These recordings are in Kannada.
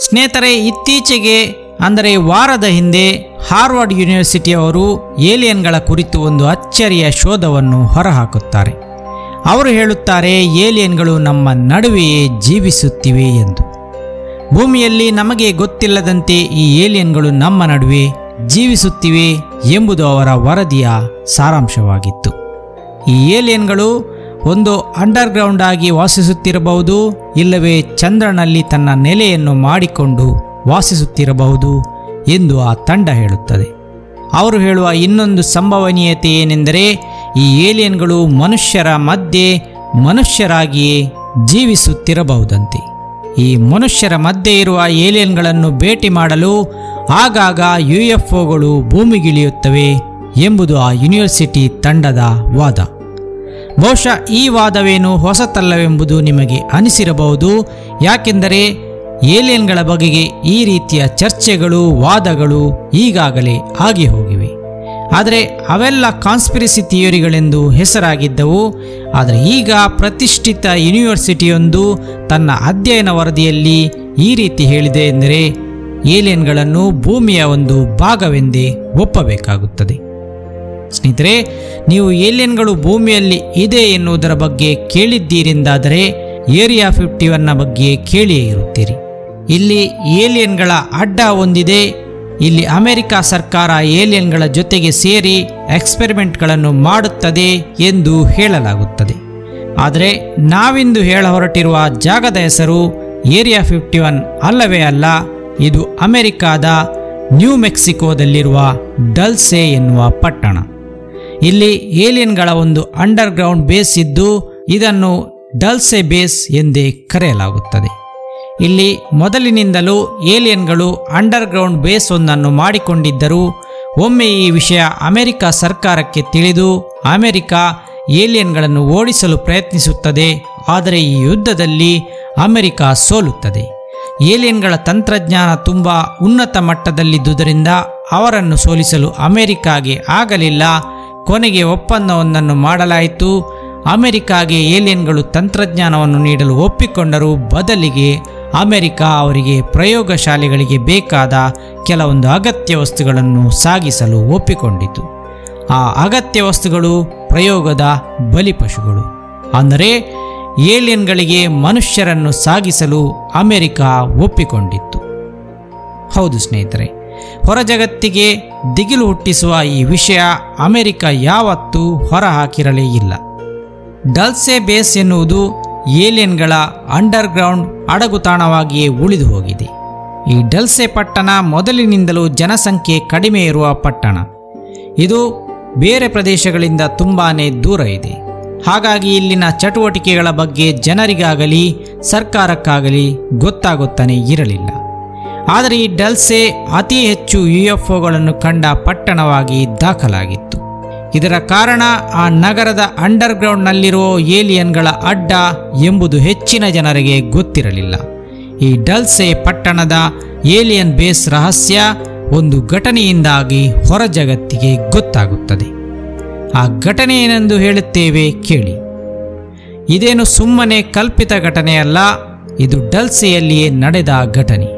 ಸ್ನೇಹಿತರೆ, ಇತ್ತೀಚೆಗೆ ಅಂದರೆ ವಾರದ ಹಿಂದೆ ಹಾರ್ವರ್ಡ್ ಯೂನಿವರ್ಸಿಟಿಯವರು ಏಲಿಯನ್ಗಳ ಕುರಿತು ಒಂದು ಅಚ್ಚರಿಯ ಶೋಧವನ್ನು ಹೊರಹಾಕುತ್ತಾರೆ. ಅವರು ಹೇಳುತ್ತಾರೆ, ಏಲಿಯನ್ಗಳು ನಮ್ಮ ನಡುವೆಯೇ ಜೀವಿಸುತ್ತಿವೆ ಎಂದು. ಭೂಮಿಯಲ್ಲಿ ನಮಗೆ ಗೊತ್ತಿಲ್ಲದಂತೆ ಈ ಏಲಿಯನ್ಗಳು ನಮ್ಮ ನಡುವೆ ಜೀವಿಸುತ್ತಿವೆ ಎಂಬುದು ಅವರ ವರದಿಯ ಸಾರಾಂಶವಾಗಿತ್ತು. ಈ ಏಲಿಯನ್ಗಳು ಒಂದು ಅಂಡರ್ಗ್ರೌಂಡ್ ಆಗಿ ವಾಸಿಸುತ್ತಿರಬಹುದು, ಇಲ್ಲವೇ ಚಂದ್ರನಲ್ಲಿ ತನ್ನ ನೆಲೆಯನ್ನು ಮಾಡಿಕೊಂಡು ವಾಸಿಸುತ್ತಿರಬಹುದು ಎಂದು ಆ ತಂಡ ಹೇಳುತ್ತದೆ. ಅವರು ಹೇಳುವ ಇನ್ನೊಂದು ಸಂಭವನೀಯತೆ ಏನೆಂದರೆ, ಈ ಏಲಿಯನ್ಗಳು ಮನುಷ್ಯರ ಮಧ್ಯೆ ಮನುಷ್ಯರಾಗಿಯೇ ಜೀವಿಸುತ್ತಿರಬಹುದಂತೆ. ಈ ಮನುಷ್ಯರ ಮಧ್ಯೆ ಇರುವ ಏಲಿಯನ್ಗಳನ್ನು ಭೇಟಿ ಮಾಡಲು ಆಗಾಗ UFOಗಳು ಭೂಮಿಗಿಳಿಯುತ್ತವೆ ಎಂಬುದು ಆ ಯೂನಿವರ್ಸಿಟಿ ತಂಡದ ವಾದ. ಬಹುಶಃ ಈ ವಾದವೇನು ಹೊಸತಲ್ಲವೆಂಬುದು ನಿಮಗೆ ಅನಿಸಿರಬಹುದು. ಯಾಕೆಂದರೆ ಏಲಿಯನ್ಗಳ ಬಗೆಗೆ ಈ ರೀತಿಯ ಚರ್ಚೆಗಳು, ವಾದಗಳು ಈಗಾಗಲೇ ಆಗಿ ಹೋಗಿವೆ. ಆದರೆ ಅವೆಲ್ಲ ಕಾನ್ಸ್ಪಿರಸಿ ಥಿಯರಿಗಳೆಂದು ಹೆಸರಾಗಿದ್ದವು. ಆದರೆ ಈಗ ಪ್ರತಿಷ್ಠಿತ ಯೂನಿವರ್ಸಿಟಿಯೊಂದು ತನ್ನ ಅಧ್ಯಯನ ವರದಿಯಲ್ಲಿ ಈ ರೀತಿ ಹೇಳಿದೆ ಎಂದರೆ ಏಲಿಯನ್ಗಳನ್ನು ಭೂಮಿಯ ಒಂದು ಭಾಗವೆಂದೇ ಒಪ್ಪಬೇಕಾಗುತ್ತದೆ. ಸ್ನೇಹಿತರೆ, ನೀವು ಏಲಿಯನ್ಗಳು ಭೂಮಿಯಲ್ಲಿ ಇದೆ ಎನ್ನುವುದರ ಬಗ್ಗೆ ಕೇಳಿದ್ದೀರೆಂದಾದರೆ ಏರಿಯಾ 51ನ ಬಗ್ಗೆ ಕೇಳಿಯೇ ಇರುತ್ತೀರಿ. ಇಲ್ಲಿ ಏಲಿಯನ್ಗಳ ಅಡ್ಡ ಹೊಂದಿದೆ. ಇಲ್ಲಿ ಅಮೆರಿಕ ಸರ್ಕಾರ ಏಲಿಯನ್ಗಳ ಜೊತೆಗೆ ಸೇರಿ ಎಕ್ಸ್ಪೆರಿಮೆಂಟ್ಗಳನ್ನು ಮಾಡುತ್ತದೆ ಎಂದು ಹೇಳಲಾಗುತ್ತದೆ. ಆದರೆ ನಾವಿಂದು ಹೇಳ ಹೊರಟಿರುವ ಜಾಗದ ಹೆಸರು ಏರಿಯಾ 51 ಅಲ್ಲವೇ ಅಲ್ಲ. ಇದು ಅಮೆರಿಕಾದ ನ್ಯೂ ಮೆಕ್ಸಿಕೋದಲ್ಲಿರುವ ಡಲ್ಸೆ ಎನ್ನುವ ಪಟ್ಟಣ. ಇಲ್ಲಿ ಏಲಿಯನ್ಗಳ ಒಂದು ಅಂಡರ್ಗ್ರೌಂಡ್ ಬೇಸ್ ಇದ್ದು ಇದನ್ನು ಡಲ್ಸೆ ಬೇಸ್ ಎಂದೇ ಕರೆಯಲಾಗುತ್ತದೆ. ಇಲ್ಲಿ ಮೊದಲಿನಿಂದಲೂ ಏಲಿಯನ್ಗಳು ಅಂಡರ್ಗ್ರೌಂಡ್ ಬೇಸ್ ಒಂದನ್ನು ಮಾಡಿಕೊಂಡಿದ್ದರು. ಒಮ್ಮೆ ಈ ವಿಷಯ ಅಮೆರಿಕ ಸರ್ಕಾರಕ್ಕೆ ತಿಳಿದು ಅಮೆರಿಕ ಏಲಿಯನ್ಗಳನ್ನು ಓಡಿಸಲು ಪ್ರಯತ್ನಿಸುತ್ತದೆ. ಆದರೆ ಈ ಯುದ್ಧದಲ್ಲಿ ಅಮೆರಿಕ ಸೋಲುತ್ತದೆ. ಏಲಿಯನ್ಗಳ ತಂತ್ರಜ್ಞಾನ ತುಂಬ ಉನ್ನತ ಮಟ್ಟದಲ್ಲಿದ್ದುದರಿಂದ ಅವರನ್ನು ಸೋಲಿಸಲು ಅಮೆರಿಕಾಗೆ ಆಗಲಿಲ್ಲ. ಕೊನೆಗೆ ಒಪ್ಪಂದವೊಂದನ್ನು ಮಾಡಲಾಯಿತು. ಅಮೆರಿಕಾಗೆ ಏಲಿಯನ್ಗಳು ತಂತ್ರಜ್ಞಾನವನ್ನು ನೀಡಲು ಒಪ್ಪಿಕೊಂಡರು. ಬದಲಿಗೆ ಅಮೆರಿಕ ಅವರಿಗೆ ಪ್ರಯೋಗಶಾಲೆಗಳಿಗೆ ಬೇಕಾದ ಕೆಲವೊಂದು ಅಗತ್ಯ ವಸ್ತುಗಳನ್ನು ಸಾಗಿಸಲು ಒಪ್ಪಿಕೊಂಡಿತು. ಆ ಅಗತ್ಯ ವಸ್ತುಗಳು ಪ್ರಯೋಗದ ಬಲಿಪಶುಗಳು. ಅಂದರೆ ಏಲಿಯನ್ಗಳಿಗೆ ಮನುಷ್ಯರನ್ನು ಸಾಗಿಸಲು ಅಮೆರಿಕ ಒಪ್ಪಿಕೊಂಡಿತ್ತು. ಹೌದು ಸ್ನೇಹಿತರೆ, ಹೊರಜಗತ್ತಿಗೆ ದಿಗಿಲು ಹುಟ್ಟಿಸುವ ಈ ವಿಷಯ ಅಮೆರಿಕ ಯಾವತ್ತೂ ಹೊರಹಾಕಿರಲೇ ಇಲ್ಲ. ಡಲ್ಸೆ ಬೇಸ್ ಎನ್ನುವುದು ಏಲಿಯನ್ಗಳ ಅಂಡರ್ಗ್ರೌಂಡ್ ಅಡಗುತಾಣವಾಗಿಯೇ ಉಳಿದು ಹೋಗಿದೆ. ಈ ಡಲ್ಸೆ ಪಟ್ಟಣ ಮೊದಲಿನಿಂದಲೂ ಜನಸಂಖ್ಯೆ ಕಡಿಮೆ ಇರುವ ಪಟ್ಟಣ. ಇದು ಬೇರೆ ಪ್ರದೇಶಗಳಿಂದ ತುಂಬಾ ದೂರ ಇದೆ. ಹಾಗಾಗಿ ಇಲ್ಲಿನ ಚಟುವಟಿಕೆಗಳ ಬಗ್ಗೆ ಜನರಿಗಾಗಲಿ ಸರ್ಕಾರಕ್ಕಾಗಲಿ ಗೊತ್ತಾಗುತ್ತಾನೆ ಇರಲಿಲ್ಲ. ಆದರೆ ಈ ಡಲ್ಸೆ ಅತಿ ಹೆಚ್ಚು UFOಗಳನ್ನು ಕಂಡ ಪಟ್ಟಣವಾಗಿ ದಾಖಲಾಗಿತ್ತು. ಇದರ ಕಾರಣ ಆ ನಗರದ ಅಂಡರ್ಗ್ರೌಂಡ್ನಲ್ಲಿರುವ ಏಲಿಯನ್ಗಳ ಅಡ್ಡ ಎಂಬುದು ಹೆಚ್ಚಿನ ಜನರಿಗೆ ಗೊತ್ತಿರಲಿಲ್ಲ. ಈ ಡಲ್ಸೆ ಪಟ್ಟಣದ ಏಲಿಯನ್ ಬೇಸ್ ರಹಸ್ಯ ಒಂದು ಘಟನೆಯಿಂದಾಗಿ ಹೊರ ಜಗತ್ತಿಗೆ ಗೊತ್ತಾಗುತ್ತದೆ. ಆ ಘಟನೆ ಏನೆಂದು ಹೇಳುತ್ತೇವೆ ಕೇಳಿ. ಇದೇನು ಸುಮ್ಮನೆ ಕಲ್ಪಿತ ಘಟನೆಯಲ್ಲ, ಇದು ಡಲ್ಸೆಯಲ್ಲಿಯೇ ನಡೆದ ಘಟನೆ.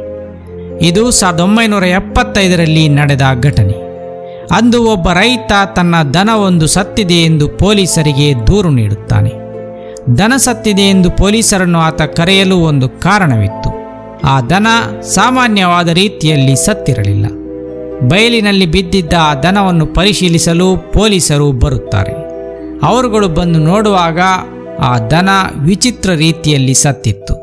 ಇದು 1975ರಲ್ಲಿ ನಡೆದ ಘಟನೆ. ಅಂದು ಒಬ್ಬ ರೈತ ತನ್ನ ದನವೊಂದು ಸತ್ತಿದೆ ಎಂದು ಪೊಲೀಸರಿಗೆ ದೂರು ನೀಡುತ್ತಾನೆ. ದನ ಸತ್ತಿದೆ ಎಂದು ಪೊಲೀಸರನ್ನು ಆತ ಕರೆಯಲು ಒಂದು ಕಾರಣವಿತ್ತು. ಆ ದನ ಸಾಮಾನ್ಯವಾದ ರೀತಿಯಲ್ಲಿ ಸತ್ತಿರಲಿಲ್ಲ. ಬಯಲಿನಲ್ಲಿ ಬಿದ್ದಿದ್ದ ಆ ದನವನ್ನು ಪರಿಶೀಲಿಸಲು ಪೊಲೀಸರು ಬರುತ್ತಾರೆ. ಅವರುಗಳು ಬಂದು ನೋಡುವಾಗ ಆ ದನ ವಿಚಿತ್ರ ರೀತಿಯಲ್ಲಿ ಸತ್ತಿತ್ತು.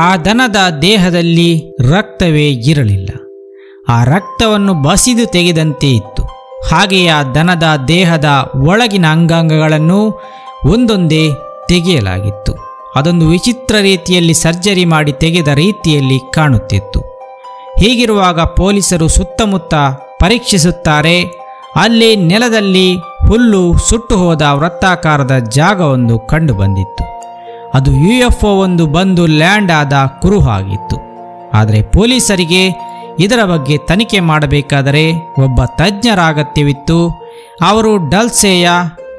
ಆ ದನದ ದೇಹದಲ್ಲಿ ರಕ್ತವೇ ಇರಲಿಲ್ಲ. ಆ ರಕ್ತವನ್ನು ಬಸಿದು ತೆಗೆದಂತೆ ಇತ್ತು. ಹಾಗೆಯೇ ಆ ದನದ ದೇಹದ ಒಳಗಿನ ಅಂಗಾಂಗಗಳನ್ನು ಒಂದೊಂದೇ ತೆಗೆಯಲಾಗಿತ್ತು. ಅದೊಂದು ವಿಚಿತ್ರ ರೀತಿಯಲ್ಲಿ ಸರ್ಜರಿ ಮಾಡಿ ತೆಗೆದ ರೀತಿಯಲ್ಲಿ ಕಾಣುತ್ತಿತ್ತು. ಹೀಗಿರುವಾಗ ಪೊಲೀಸರು ಸುತ್ತಮುತ್ತ ಪರೀಕ್ಷಿಸುತ್ತಾರೆ. ಅಲ್ಲಿ ನೆಲದಲ್ಲಿ ಹುಲ್ಲು ಸುಟ್ಟು ಹೋದ ವೃತ್ತಾಕಾರದ ಜಾಗವೊಂದು ಕಂಡು ಬಂದಿತ್ತು. ಅದು UFO ಒಂದು ಬಂದು ಲ್ಯಾಂಡ್ ಆದ ಕುರುಹಾಗಿತ್ತು. ಆದರೆ ಪೊಲೀಸರಿಗೆ ಇದರ ಬಗ್ಗೆ ತನಿಖೆ ಮಾಡಬೇಕಾದರೆ ಒಬ್ಬ ತಜ್ಞರ ಅಗತ್ಯವಿತ್ತು. ಅವರು ಡಲ್ಸೆಯ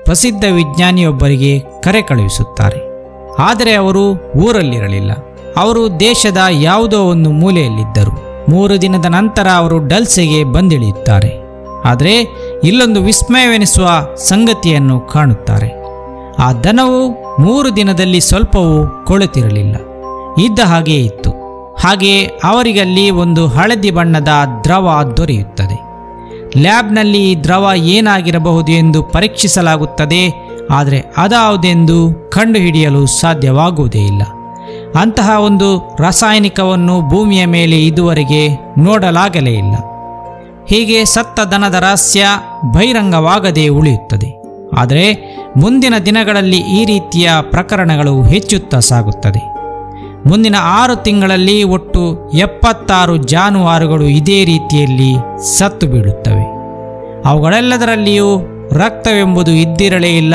ಪ್ರಸಿದ್ಧ ವಿಜ್ಞಾನಿಯೊಬ್ಬರಿಗೆ ಕರೆ ಕಳುಹಿಸುತ್ತಾರೆ. ಆದರೆ ಅವರು ಊರಲ್ಲಿರಲಿಲ್ಲ. ಅವರು ದೇಶದ ಯಾವುದೋ ಒಂದು ಮೂಲೆಯಲ್ಲಿದ್ದರು. 3 ದಿನದ ನಂತರ ಅವರು ಡಲ್ಸೆಗೆ ಬಂದಿಳಿಯುತ್ತಾರೆ. ಆದರೆ ಇಲ್ಲೊಂದು ವಿಸ್ಮಯವೆನಿಸುವ ಸಂಗತಿಯನ್ನು ಕಾಣುತ್ತಾರೆ. ಆ ದನವು 3 ದಿನದಲ್ಲಿ ಸ್ವಲ್ಪವೂ ಕೊಳೆತಿರಲಿಲ್ಲ, ಇದ್ದ ಹಾಗೆಯೇ ಇತ್ತು. ಹಾಗೆಯೇ ಅವರಿಗಲ್ಲಿ ಒಂದು ಹಳದಿ ಬಣ್ಣದ ದ್ರವ ದೊರೆಯುತ್ತದೆ. ಲ್ಯಾಬ್ನಲ್ಲಿ ಈ ದ್ರವ ಏನಾಗಿರಬಹುದು ಎಂದು ಪರೀಕ್ಷಿಸಲಾಗುತ್ತದೆ, ಆದರೆ ಅದಾವುದೆಂದು ಕಂಡುಹಿಡಿಯಲು ಸಾಧ್ಯವಾಗುವುದೇ ಇಲ್ಲ. ಅಂತಹ ಒಂದು ರಾಸಾಯನಿಕವನ್ನು ಭೂಮಿಯ ಮೇಲೆ ಇದುವರೆಗೆ ನೋಡಲಾಗಲೇ ಇಲ್ಲ. ಹೀಗೆ ಸತ್ತ ದನದ ರಹಸ್ಯ ಬಹಿರಂಗವಾಗದೇ ಉಳಿಯುತ್ತದೆ. ಆದರೆ ಮುಂದಿನ ದಿನಗಳಲ್ಲಿ ಈ ರೀತಿಯ ಪ್ರಕರಣಗಳು ಹೆಚ್ಚುತ್ತಾ ಸಾಗುತ್ತದೆ. ಮುಂದಿನ 6 ತಿಂಗಳಲ್ಲಿ ಒಟ್ಟು 76 ಜಾನುವಾರುಗಳು ಇದೇ ರೀತಿಯಲ್ಲಿ ಸತ್ತು ಬೀಳುತ್ತವೆ. ಅವುಗಳೆಲ್ಲದರಲ್ಲಿಯೂ ರಕ್ತವೆಂಬುದು ಇದ್ದಿರಲೇ ಇಲ್ಲ.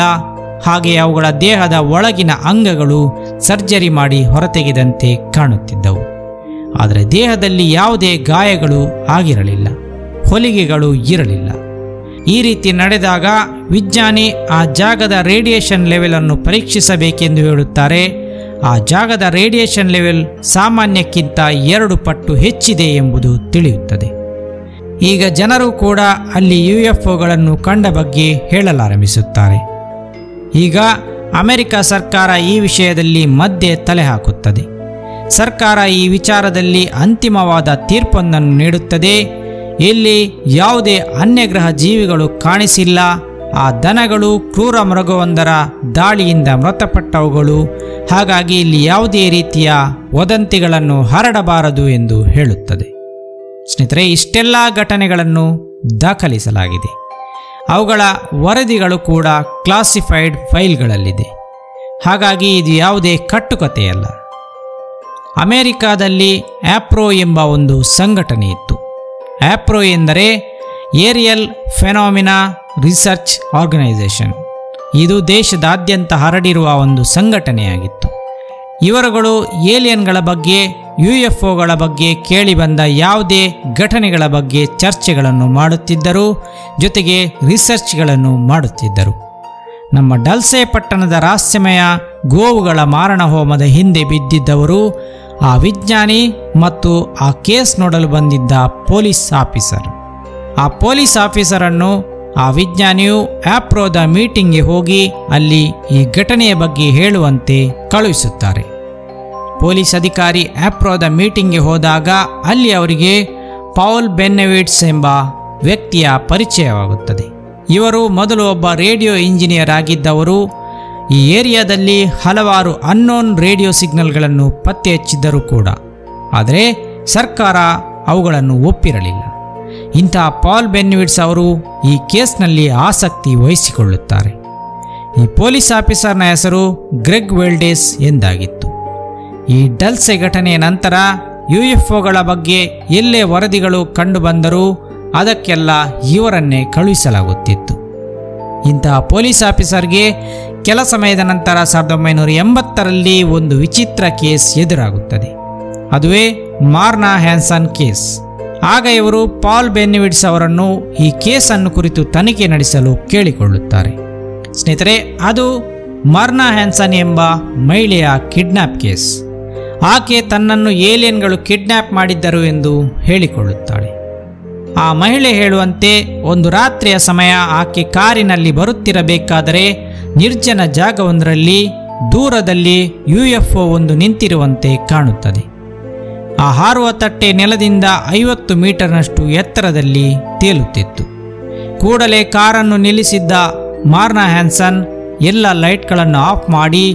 ಹಾಗೆ ಅವುಗಳ ದೇಹದ ಒಳಗಿನ ಅಂಗಗಳು ಸರ್ಜರಿ ಮಾಡಿ ಹೊರತೆಗೆದಂತೆ ಕಾಣುತ್ತಿದ್ದವು. ಆದರೆ ದೇಹದಲ್ಲಿ ಯಾವುದೇ ಗಾಯಗಳು ಆಗಿರಲಿಲ್ಲ, ಹೊಲಿಗೆಗಳು ಇರಲಿಲ್ಲ. ಈ ರೀತಿ ನಡೆದಾಗ ವಿಜ್ಞಾನಿ ಆ ಜಾಗದ ರೇಡಿಯೇಷನ್ ಲೆವೆಲನ್ನು ಪರೀಕ್ಷಿಸಬೇಕೆಂದು ಹೇಳುತ್ತಾರೆ. ಆ ಜಾಗದ ರೇಡಿಯೇಷನ್ ಲೆವೆಲ್ ಸಾಮಾನ್ಯಕ್ಕಿಂತ 2 ಪಟ್ಟು ಹೆಚ್ಚಿದೆ ಎಂಬುದು ತಿಳಿಯುತ್ತದೆ. ಈಗ ಜನರು ಕೂಡ ಅಲ್ಲಿ UFOಗಳನ್ನು ಕಂಡ ಬಗ್ಗೆ ಹೇಳಲಾರಂಭಿಸುತ್ತಾರೆ. ಈಗ ಅಮೆರಿಕ ಸರ್ಕಾರ ಈ ವಿಷಯದಲ್ಲಿ ಮಧ್ಯೆ ತಲೆ ಹಾಕುತ್ತದೆ. ಸರ್ಕಾರ ಈ ವಿಚಾರದಲ್ಲಿ ಅಂತಿಮವಾದ ತೀರ್ಪೊಂದನ್ನು ನೀಡುತ್ತದೆ. ಇಲ್ಲಿ ಯಾವುದೇ ಅನ್ಯಗ್ರಹ ಜೀವಿಗಳು ಕಾಣಿಸಿಲ್ಲ. ಆ ದನಗಳು ಕ್ರೂರ ಮೃಗವೊಂದರ ದಾಳಿಯಿಂದ ಮೃತಪಟ್ಟವುಗಳು. ಹಾಗಾಗಿ ಇಲ್ಲಿ ಯಾವುದೇ ರೀತಿಯ ವದಂತಿಗಳನ್ನು ಹರಡಬಾರದು ಎಂದು ಹೇಳುತ್ತದೆ. ಸ್ನೇಹಿತರೆ, ಇಷ್ಟೆಲ್ಲ ಘಟನೆಗಳನ್ನು ದಾಖಲಿಸಲಾಗಿದೆ. ಅವುಗಳ ವರದಿಗಳು ಕೂಡ ಕ್ಲಾಸಿಫೈಡ್ ಫೈಲ್ಗಳಲ್ಲಿದೆ. ಹಾಗಾಗಿ ಇದು ಯಾವುದೇ ಕಟ್ಟುಕತೆಯಲ್ಲ. ಅಮೆರಿಕಾದಲ್ಲಿ ಆಪ್ರೋ ಎಂಬ ಒಂದು ಸಂಘಟನೆ ಇತ್ತು. ಆಪ್ರೋ ಎಂದರೆ ಏರಿಯಲ್ ಫೆನಾಮಿನಾ ರಿಸರ್ಚ್ ಆರ್ಗನೈಸೇಷನ್. ಇದು ದೇಶದಾದ್ಯಂತ ಹರಡಿರುವ ಒಂದು ಸಂಘಟನೆಯಾಗಿತ್ತು. ಇವರುಗಳು ಏಲಿಯನ್ಗಳ ಬಗ್ಗೆ, UFOಗಳ ಬಗ್ಗೆ ಕೇಳಿಬಂದ ಯಾವುದೇ ಘಟನೆಗಳ ಬಗ್ಗೆ ಚರ್ಚೆಗಳನ್ನು ಮಾಡುತ್ತಿದ್ದರು, ಜೊತೆಗೆ ರಿಸರ್ಚ್ಗಳನ್ನು ಮಾಡುತ್ತಿದ್ದರು. ನಮ್ಮ ಡಲ್ಸೆ ಪಟ್ಟಣದ ರಹಸ್ಯಮಯ ಗೋವುಗಳ ಮಾರಣ ಹೋಮದ ಹಿಂದೆ ಬಿದ್ದಿದ್ದವರು ಆ ವಿಜ್ಞಾನಿ ಮತ್ತು ಆ ಕೇಸ್ ನೋಡಲು ಬಂದಿದ್ದ ಪೊಲೀಸ್ ಆಫೀಸರ್. ಆ ಪೊಲೀಸ್ ಆಫೀಸರನ್ನು ಆ ವಿಜ್ಞಾನಿಯು ಆಪ್ರೋದ ಮೀಟಿಂಗ್ಗೆ ಹೋಗಿ ಅಲ್ಲಿ ಈ ಘಟನೆಯ ಬಗ್ಗೆ ಹೇಳುವಂತೆ ಕಳುಹಿಸುತ್ತಾರೆ. ಪೊಲೀಸ್ ಅಧಿಕಾರಿ ಆಪ್ರೋದ ಮೀಟಿಂಗ್ಗೆ ಹೋದಾಗ ಅಲ್ಲಿ ಅವರಿಗೆ ಪೌಲ್ ಬೆನ್ನೆವಿಟ್ಸ್ ಎಂಬ ವ್ಯಕ್ತಿಯ ಪರಿಚಯವಾಗುತ್ತದೆ. ಇವರು ಮೊದಲು ಒಬ್ಬ ರೇಡಿಯೋ ಇಂಜಿನಿಯರ್ ಆಗಿದ್ದವರು. ಈ ಏರಿಯಾದಲ್ಲಿ ಹಲವಾರು ಅನ್ನೋನ್ ರೇಡಿಯೋ ಸಿಗ್ನಲ್ಗಳನ್ನು ಪತ್ತೆ ಹಚ್ಚಿದ್ದರೂ ಕೂಡ, ಆದರೆ ಸರ್ಕಾರ ಅವುಗಳನ್ನು ಒಪ್ಪಿರಲಿಲ್ಲ. ಇಂತಹ ಪೌಲ್ ಬೆನ್ನೆವಿಟ್ಸ್ ಅವರು ಈ ಕೇಸ್ನಲ್ಲಿ ಆಸಕ್ತಿ ವಹಿಸಿಕೊಳ್ಳುತ್ತಾರೆ. ಈ ಪೊಲೀಸ್ ಆಫೀಸರ್ನ ಹೆಸರು ಗ್ರೆಗ್ ವೆಲ್ಡೇಸ್ ಎಂದಾಗಿತ್ತು. ಈ ಡಲ್ಸೆ ಘಟನೆಯ ನಂತರ UFOಗಳ ಬಗ್ಗೆ ಎಲ್ಲೇ ವರದಿಗಳು ಕಂಡುಬಂದರೂ ಅದಕ್ಕೆಲ್ಲ ಇವರನ್ನೇ ಕಳುಹಿಸಲಾಗುತ್ತಿತ್ತು. ಇಂತಹ ಪೊಲೀಸ್ ಆಫೀಸರ್ಗೆ ಕೆಲ ಸಮಯದ ನಂತರ 1980ರಲ್ಲಿ ಒಂದು ವಿಚಿತ್ರ ಕೇಸ್ ಎದುರಾಗುತ್ತದೆ. ಅದುವೇ ಮಾರ್ನಾ ಹ್ಯಾನ್ಸನ್ ಕೇಸ್. ಆಗ ಇವರು ಪೌಲ್ ಬೆನ್ನೆವಿಟ್ಸ್ ಅವರನ್ನು ಈ ಕೇಸನ್ನು ಕುರಿತು ತನಿಖೆ ನಡೆಸಲು ಕೇಳಿಕೊಳ್ಳುತ್ತಾರೆ. ಸ್ನೇಹಿತರೆ, ಅದು ಮಾರ್ನಾ ಹ್ಯಾನ್ಸನ್ ಎಂಬ ಮಹಿಳೆಯ ಕಿಡ್ನ್ಯಾಪ್ ಕೇಸ್. ಆಕೆ ತನ್ನನ್ನು ಏಲಿಯನ್ಗಳು ಕಿಡ್ನ್ಯಾಪ್ ಮಾಡಿದ್ದರು ಎಂದು ಹೇಳಿಕೊಳ್ಳುತ್ತಾಳೆ. ಆ ಮಹಿಳೆ ಹೇಳುವಂತೆ ಒಂದು ರಾತ್ರಿಯ ಸಮಯ ಆಕೆ ಕಾರಿನಲ್ಲಿ ಬರುತ್ತಿರಬೇಕಾದರೆ ನಿರ್ಜನ ಜಾಗವೊಂದರಲ್ಲಿ ದೂರದಲ್ಲಿ UFO ಒಂದು ನಿಂತಿರುವಂತೆ ಕಾಣುತ್ತದೆ. ಆ ಹಾರುವ ತಟ್ಟೆ ನೆಲದಿಂದ 50 ಮೀಟರ್ನಷ್ಟು ಎತ್ತರದಲ್ಲಿ ತೇಲುತ್ತಿತ್ತು. ಕೂಡಲೇ ಕಾರನ್ನು ನಿಲ್ಲಿಸಿದ್ದ ಮಾರ್ನಾ ಹ್ಯಾನ್ಸನ್ ಎಲ್ಲ ಲೈಟ್ಗಳನ್ನು ಆಫ್ ಮಾಡಿ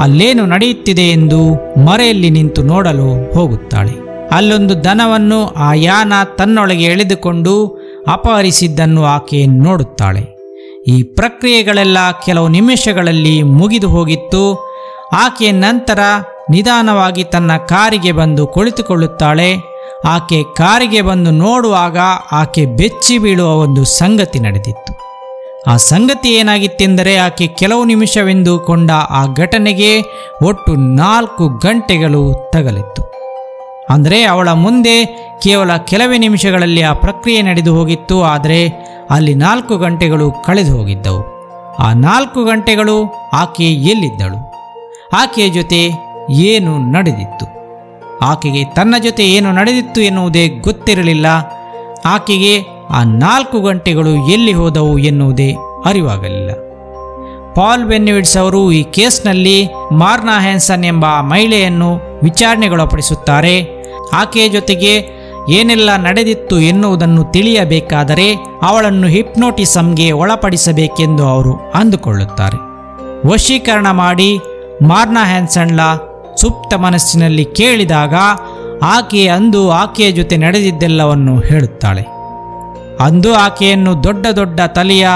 ಅಲ್ಲೇನು ನಡೆಯುತ್ತಿದೆ ಎಂದು ಮರೆಯಲ್ಲಿ ನಿಂತು ನೋಡಲು ಹೋಗುತ್ತಾಳೆ. ಅಲ್ಲೊಂದು ದನವನ್ನು ಆ ಯಾನ ತನ್ನೊಳಗೆ ಎಳೆದುಕೊಂಡು ಅಪಹರಿಸಿದ್ದನ್ನು ಆಕೆ ನೋಡುತ್ತಾಳೆ. ಈ ಪ್ರಕ್ರಿಯೆಗಳೆಲ್ಲ ಕೆಲವು ನಿಮಿಷಗಳಲ್ಲಿ ಮುಗಿದು ಹೋಗಿತ್ತು. ಆಕೆ ನಂತರ ನಿಧಾನವಾಗಿ ತನ್ನ ಕಾರಿಗೆ ಬಂದು ಕುಳಿತುಕೊಳ್ಳುತ್ತಾಳೆ. ಆಕೆ ಕಾರಿಗೆ ಬಂದು ನೋಡುವಾಗ ಆಕೆ ಬೆಚ್ಚಿ ಬೀಳುವ ಒಂದು ಸಂಗತಿ ನಡೆದಿತ್ತು. ಆ ಸಂಗತಿ ಏನಾಗಿತ್ತೆಂದರೆ, ಆಕೆ ಕೆಲವು ನಿಮಿಷವೆಂದುಕೊಂಡ ಆ ಘಟನೆಗೆ ಒಟ್ಟು 4 ಗಂಟೆಗಳು ತಗಲಿತ್ತು. ಅಂದರೆ ಅವಳ ಮುಂದೆ ಕೇವಲ ಕೆಲವೇ ನಿಮಿಷಗಳಲ್ಲಿ ಆ ಪ್ರಕ್ರಿಯೆ ನಡೆದು ಹೋಗಿತ್ತು. ಆದರೆ ಅಲ್ಲಿ 4 ಗಂಟೆಗಳು ಕಳೆದು ಹೋಗಿದ್ದವು. ಆ 4 ಗಂಟೆಗಳು ಆಕೆ ಎಲ್ಲಿದ್ದಳು? ಆಕೆಯ ಜೊತೆ ಏನು ನಡೆದಿತ್ತು? ಆಕೆಗೆ ತನ್ನ ಜೊತೆ ಏನು ನಡೆದಿತ್ತು ಎನ್ನುವುದೇ ಗೊತ್ತಿರಲಿಲ್ಲ. ಆಕೆಗೆ ಆ 4 ಗಂಟೆಗಳು ಎಲ್ಲಿ ಹೋದವು ಎನ್ನುವುದೇ ಅರಿವಾಗಲಿಲ್ಲ. ಪಾಲ್ ಬೆನ್ನಿವಿಡ್ಸ್ ಅವರು ಈ ಕೇಸ್ನಲ್ಲಿ ಮಾರ್ನಾ ಹ್ಯಾನ್ಸನ್ ಎಂಬ ಮಹಿಳೆಯನ್ನು ವಿಚಾರಣೆಗೊಳಪಡಿಸುತ್ತಾರೆ. ಆಕೆಯ ಜೊತೆಗೆ ಏನೆಲ್ಲ ನಡೆದಿತ್ತು ಎನ್ನುವುದನ್ನು ತಿಳಿಯಬೇಕಾದರೆ ಅವಳನ್ನು ಹಿಪ್ನೋಟಿಸಮ್ಗೆ ಒಳಪಡಿಸಬೇಕೆಂದು ಅವರು ಅಂದುಕೊಳ್ಳುತ್ತಾರೆ. ವಶೀಕರಣ ಮಾಡಿ ಮಾರ್ನಾ ಹ್ಯಾನ್ಸನ್ಳ ಸುಪ್ತ ಮನಸ್ಸಿನಲ್ಲಿ ಕೇಳಿದಾಗ ಆಕೆ ಅಂದು ಆಕೆಯ ಜೊತೆ ನಡೆದಿದ್ದೆಲ್ಲವನ್ನು ಹೇಳುತ್ತಾಳೆ. ಅಂದು ಆಕೆಯನ್ನು ದೊಡ್ಡ ದೊಡ್ಡ ತಲೆಯ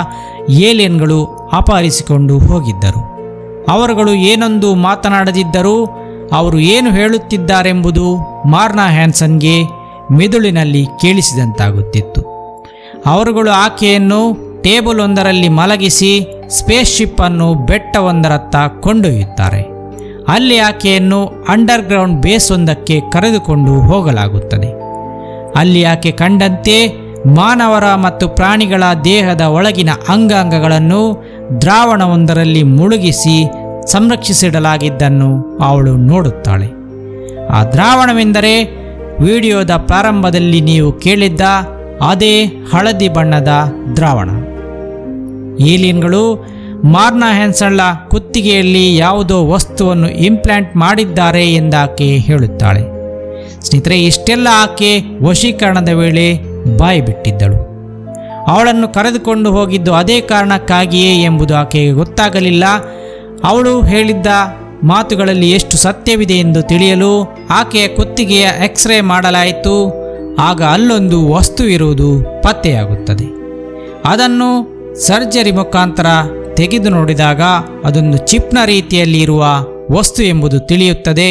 ಏಲಿಯನ್ಗಳು ಅಪಹರಿಸಿಕೊಂಡು ಹೋಗಿದ್ದರು. ಅವರುಗಳು ಏನೊಂದು ಮಾತನಾಡದಿದ್ದರೂ ಅವರು ಏನು ಹೇಳುತ್ತಿದ್ದಾರೆಂಬುದು ಮಾರ್ನಾ ಹ್ಯಾನ್ಸನ್ಗೆ ಮೆದುಳಿನಲ್ಲಿ ಕೇಳಿಸಿದಂತಾಗುತ್ತಿತ್ತು. ಅವರುಗಳು ಆಕೆಯನ್ನು ಟೇಬಲ್ ಒಂದರಲ್ಲಿ ಮಲಗಿಸಿ ಸ್ಪೇಸ್ ಶಿಪ್ ಅನ್ನು ಬೆಟ್ಟವೊಂದರತ್ತ ಕೊಂಡೊಯ್ಯುತ್ತಾರೆ. ಅಲ್ಲಿ ಆಕೆಯನ್ನು ಅಂಡರ್ಗ್ರೌಂಡ್ ಬೇಸ್ ಒಂದಕ್ಕೆ ಕರೆದುಕೊಂಡು ಹೋಗಲಾಗುತ್ತದೆ. ಅಲ್ಲಿ ಆಕೆ ಕಂಡಂತೆ ಮಾನವರ ಮತ್ತು ಪ್ರಾಣಿಗಳ ದೇಹದ ಒಳಗಿನ ಅಂಗಾಂಗಗಳನ್ನು ದ್ರಾವಣವೊಂದರಲ್ಲಿ ಮುಳುಗಿಸಿ ಸಂರಕ್ಷಿಸಿಡಲಾಗಿದ್ದನ್ನು ಅವಳು ನೋಡುತ್ತಾಳೆ. ಆ ದ್ರಾವಣವೆಂದರೆ ವಿಡಿಯೋದ ಪ್ರಾರಂಭದಲ್ಲಿ ನೀವು ಕೇಳಿದ್ದ ಅದೇ ಹಳದಿ ಬಣ್ಣದ ದ್ರಾವಣ. ಏಲಿಯನ್ಗಳು ಮಾರ್ನಾ ಹ್ಯಾನ್ಸನ್ಳ ಕುತ್ತಿಗೆಯಲ್ಲಿ ಯಾವುದೋ ವಸ್ತುವನ್ನು ಇಂಪ್ಲಾಂಟ್ ಮಾಡಿದ್ದಾರೆ ಎಂದಾಕೆ ಹೇಳುತ್ತಾಳೆ. ಸ್ನೇಹಿತರೆ, ಇಷ್ಟೆಲ್ಲ ಆಕೆ ವಶೀಕರಣದ ವೇಳೆ ಬಾಯಿ ಬಿಟ್ಟಿದ್ದಳು. ಅವಳನ್ನು ಕರೆದುಕೊಂಡು ಹೋಗಿದ್ದು ಅದೇ ಕಾರಣಕ್ಕಾಗಿಯೇ ಎಂಬುದು ಆಕೆಗೆ ಗೊತ್ತಾಗಲಿಲ್ಲ. ಅವಳು ಹೇಳಿದ್ದ ಮಾತುಗಳಲ್ಲಿ ಎಷ್ಟು ಸತ್ಯವಿದೆ ಎಂದು ತಿಳಿಯಲು ಆಕೆಯ ಕುತ್ತಿಗೆಯ ಎಕ್ಸ್ರೇ ಮಾಡಲಾಯಿತು. ಆಗ ಅಲ್ಲೊಂದು ವಸ್ತು ಇರುವುದು ಪತ್ತೆಯಾಗುತ್ತದೆ. ಅದನ್ನು ಸರ್ಜರಿ ಮುಖಾಂತರ ತೆಗೆದು ನೋಡಿದಾಗ ಅದೊಂದು ಚಿಪ್ನ ರೀತಿಯಲ್ಲಿ ಇರುವ ವಸ್ತು ಎಂಬುದು ತಿಳಿಯುತ್ತದೆ.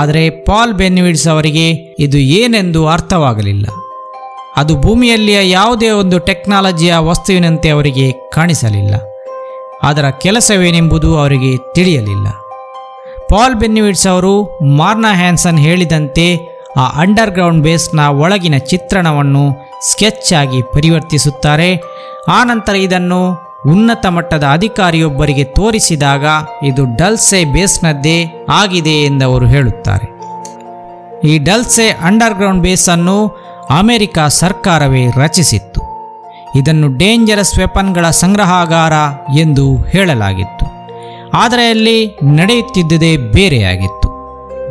ಆದರೆ ಪಾಲ್ ಬೆನ್ನಿವಿಡ್ಸ್ ಅವರಿಗೆ ಇದು ಏನೆಂದು ಅರ್ಥವಾಗಲಿಲ್ಲ. ಅದು ಭೂಮಿಯಲ್ಲಿಯ ಯಾವುದೇ ಒಂದು ಟೆಕ್ನಾಲಜಿಯ ವಸ್ತುವಿನಂತೆ ಅವರಿಗೆ ಕಾಣಿಸಲಿಲ್ಲ. ಅದರ ಕೆಲಸವೇನೆಂಬುದು ಅವರಿಗೆ ತಿಳಿಯಲಿಲ್ಲ. ಪಾಲ್ ಬೆನ್ನಿವಿಡ್ಸ್ ಅವರು ಮಾರ್ನಾ ಹ್ಯಾನ್ಸನ್ ಹೇಳಿದಂತೆ ಆ ಅಂಡರ್ಗ್ರೌಂಡ್ ಬೇಸ್ನ ಒಳಗಿನ ಚಿತ್ರಣವನ್ನು ಸ್ಕೆಚ್ ಆಗಿ ಪರಿವರ್ತಿಸುತ್ತಾರೆ. ಆನಂತರ ಇದನ್ನು ಉನ್ನತ ಮಟ್ಟದ ಅಧಿಕಾರಿಯೊಬ್ಬರಿಗೆ ತೋರಿಸಿದಾಗ ಇದು ಡಲ್ಸೆ ಬೇಸ್ನದ್ದೇ ಆಗಿದೆ ಎಂದವರು ಹೇಳುತ್ತಾರೆ. ಈ ಡಲ್ಸೆ ಅಂಡರ್ಗ್ರೌಂಡ್ ಬೇಸನ್ನು ಅಮೆರಿಕ ಸರ್ಕಾರವೇ ರಚಿಸಿತ್ತು. ಇದನ್ನು ಡೇಂಜರಸ್ ವೆಪನ್ಗಳ ಸಂಗ್ರಹಾಗಾರ ಎಂದು ಹೇಳಲಾಗಿತ್ತು. ಆದರೆ ಅಲ್ಲಿ ನಡೆಯುತ್ತಿದ್ದುದೇ ಬೇರೆಯಾಗಿತ್ತು.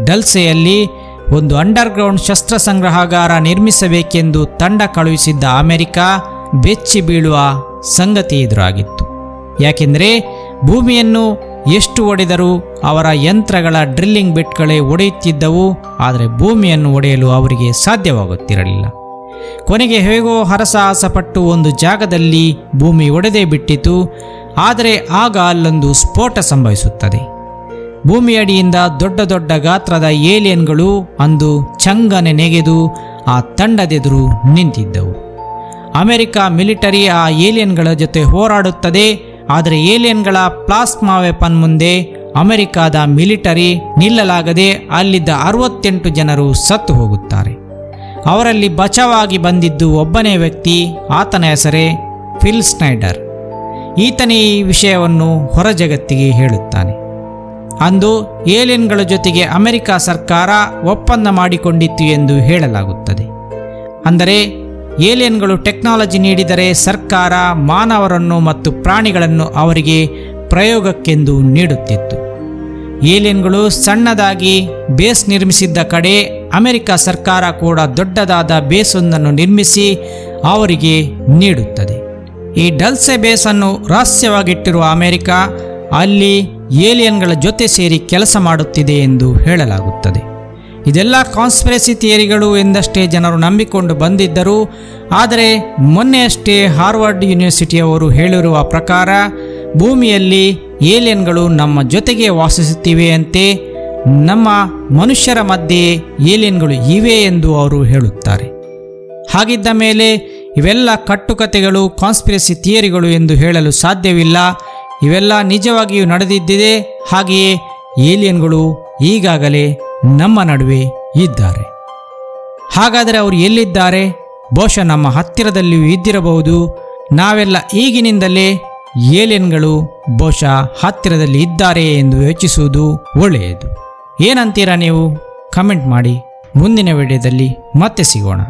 ಡಲ್ಸೆಯಲ್ಲಿ ಒಂದು ಅಂಡರ್ಗ್ರೌಂಡ್ ಶಸ್ತ್ರ ಸಂಗ್ರಹಾಗಾರ ನಿರ್ಮಿಸಬೇಕೆಂದು ತಂಡ ಕಳುಹಿಸಿದ್ದ ಅಮೆರಿಕ ಬೆಚ್ಚಿ ಬೀಳುವ ಸಂಗತಿ ಎದುರಾಗಿತ್ತು. ಯಾಕೆಂದರೆ ಭೂಮಿಯನ್ನು ಎಷ್ಟು ಒಡೆದರೂ ಅವರ ಯಂತ್ರಗಳ ಡ್ರಿಲ್ಲಿಂಗ್ ಬಿಟ್ಗಳೇ ಒಡೆಯುತ್ತಿದ್ದವು. ಆದರೆ ಭೂಮಿಯನ್ನು ಒಡೆಯಲು ಅವರಿಗೆ ಸಾಧ್ಯವಾಗುತ್ತಿರಲಿಲ್ಲ. ಕೊನೆಗೆ ಹೇಗೋ ಹರಸಾಹಸಪಟ್ಟು ಒಂದು ಜಾಗದಲ್ಲಿ ಭೂಮಿ ಒಡೆದೇ ಬಿಟ್ಟಿತು. ಆದರೆ ಆಗ ಅಲ್ಲೊಂದು ಸ್ಫೋಟ ಸಂಭವಿಸುತ್ತದೆ. ಭೂಮಿಯಡಿಯಿಂದ ದೊಡ್ಡ ದೊಡ್ಡ ಗಾತ್ರದ ಏಲಿಯನ್ಗಳು ಅಂದು ಚಂಗನೆ ನೆಗೆದು ಆ ತಂಡದೆದುರು ನಿಂತಿದ್ದವು. ಅಮೆರಿಕ ಮಿಲಿಟರಿ ಆ ಏಲಿಯನ್ಗಳ ಜೊತೆ ಹೋರಾಡುತ್ತದೆ. ಆದರೆ ಏಲಿಯನ್ಗಳ ಪ್ಲಾಸ್ಮಾ ವೆಪನ್ ಮುಂದೆ ಅಮೆರಿಕದ ಮಿಲಿಟರಿ ನಿಲ್ಲಲಾಗದೆ ಅಲ್ಲಿದ್ದ 68 ಜನರು ಸತ್ತು ಹೋಗುತ್ತಾರೆ. ಅವರಲ್ಲಿ ಬಚಾವಾಗಿ ಬಂದಿದ್ದು ಒಬ್ಬನೇ ವ್ಯಕ್ತಿ. ಆತನ ಹೆಸರೇ ಫಿಲ್ ಸ್ನೈಡರ್. ಈತನೇ ಈ ವಿಷಯವನ್ನು ಹೊರ ಜಗತ್ತಿಗೆ ಹೇಳುತ್ತಾನೆ. ಅಂದು ಏಲಿಯನ್ಗಳ ಜೊತೆಗೆ ಅಮೆರಿಕ ಸರ್ಕಾರ ಒಪ್ಪಂದ ಮಾಡಿಕೊಂಡಿತ್ತು ಎಂದು ಹೇಳಲಾಗುತ್ತದೆ. ಅಂದರೆ ಏಲಿಯನ್ಗಳು ಟೆಕ್ನಾಲಜಿ ನೀಡಿದರೆ ಸರ್ಕಾರ ಮಾನವರನ್ನು ಮತ್ತು ಪ್ರಾಣಿಗಳನ್ನು ಅವರಿಗೆ ಪ್ರಯೋಗಕ್ಕೆಂದು ನೀಡುತ್ತಿತ್ತು. ಏಲಿಯನ್ಗಳು ಸಣ್ಣದಾಗಿ ಬೇಸ್ ನಿರ್ಮಿಸಿದ್ದ ಕಡೆ ಅಮೆರಿಕ ಸರ್ಕಾರ ಕೂಡ ದೊಡ್ಡದಾದ ಬೇಸೊಂದನ್ನು ನಿರ್ಮಿಸಿ ಅವರಿಗೆ ನೀಡುತ್ತದೆ. ಈ ಡಲ್ಸೆ ಬೇಸನ್ನು ರಹಸ್ಯವಾಗಿಟ್ಟಿರುವ ಅಮೆರಿಕ ಅಲ್ಲಿ ಏಲಿಯನ್ಗಳ ಜೊತೆ ಸೇರಿ ಕೆಲಸ ಮಾಡುತ್ತಿದೆ ಎಂದು ಹೇಳಲಾಗುತ್ತದೆ. ಇದೆಲ್ಲ ಕಾನ್ಸ್ಪಿರಸಿ ಥಿಯರಿಗಳು ಎಂದಷ್ಟೇ ಜನರು ನಂಬಿಕೊಂಡು ಬಂದಿದ್ದರು. ಆದರೆ ಮೊನ್ನೆಯಷ್ಟೇ ಹಾರ್ವರ್ಡ್ ಯೂನಿವರ್ಸಿಟಿಯವರು ಹೇಳಿರುವ ಪ್ರಕಾರ ಭೂಮಿಯಲ್ಲಿ ಏಲಿಯನ್ಗಳು ನಮ್ಮ ಜೊತೆಗೆ ವಾಸಿಸುತ್ತಿವೆಯಂತೆ. ನಮ್ಮ ಮನುಷ್ಯರ ಮಧ್ಯೆ ಏಲಿಯನ್ಗಳು ಇವೆ ಎಂದು ಅವರು ಹೇಳುತ್ತಾರೆ. ಹಾಗಿದ್ದ ಮೇಲೆ ಇವೆಲ್ಲ ಕಟ್ಟುಕತೆಗಳು ಕಾನ್ಸ್ಪಿರಸಿ ಥಿಯರಿಗಳು ಎಂದು ಹೇಳಲು ಸಾಧ್ಯವಿಲ್ಲ. ಇವೆಲ್ಲ ನಿಜವಾಗಿಯೂ ನಡೆದಿದ್ದಿದೆ. ಹಾಗೆಯೇ ಏಲಿಯನ್ಗಳು ಈಗಾಗಲೇ ನಮ್ಮ ನಡುವೆ ಇದ್ದಾರೆ. ಹಾಗಾದರೆ ಅವರು ಎಲ್ಲಿದ್ದಾರೆ? ಬಹುಶಃ ನಮ್ಮ ಹತ್ತಿರದಲ್ಲಿಯೂ ಇದ್ದಿರಬಹುದು. ನಾವೆಲ್ಲ ಈಗಿನಿಂದಲೇ ಏಲಿಯನ್ಗಳು ಬಹುಶಃ ಹತ್ತಿರದಲ್ಲಿ ಇದ್ದಾರೆ ಎಂದು ಯೋಚಿಸುವುದು ಒಳ್ಳೆಯದು. ಏನಂತೀರಾ ನೀವು? ಕಮೆಂಟ್ ಮಾಡಿ. ಮುಂದಿನ ವಿಡಿಯೋದಲ್ಲಿ ಮತ್ತೆ ಸಿಗೋಣ.